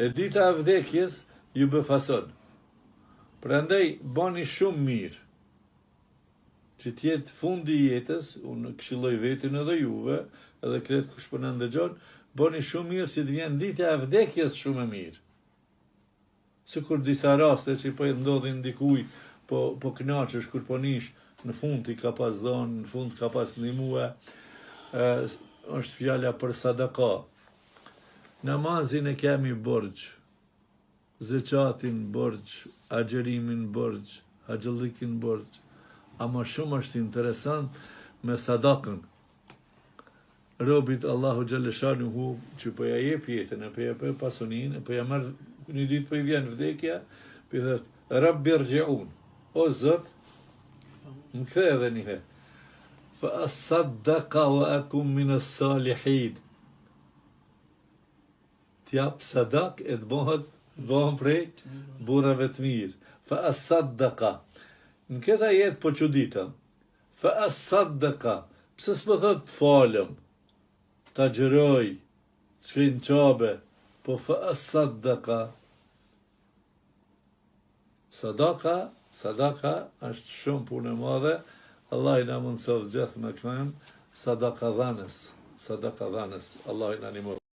E dita e vdekjes ju befason. Prandaj bani shumë mirë që t'jetë fundi i jetës, unë këshilloj vetin edhe juve, edhe kretë kush për në ndëgjon, bani shumë mirë që t'vjen dita e vdekjes shumë e mirë. Sikur disa raste që po e ndodhin dikuj, po knaqesh kur po nish, në fund i ka pas dhonë, në fund ka pas ndihmue, është fjala për sadaka. Namazin e kemi borxh, zeqatin borxh, agjerimin borxh, haxhillikin borxh, ama shumë është interesant me sadakën. Robit Allahu Gjallëshanuhu që po ja jep jetën, po ja jep pasuninë, po ja marr një ditë po i vjen vdekja, po i thot Rabbi irji'un, o Zot, më kthe edhe një herë. Fa asaddaqa wa akum min as-salihin. T'jap sadak e të bëhen prej burrave të mirë. Fa asaddaqa. Në këta jetë po çuditëm. Fa asaddaqa. Pse s'po thot të falem, ta gjëroj, të shkrin qabe, po fa asaddaqa. Sadaka është shumë punë e madhe. Allah i na mundësof gjithë me kënën sadaka dhanës. Allah i na ndihmoj.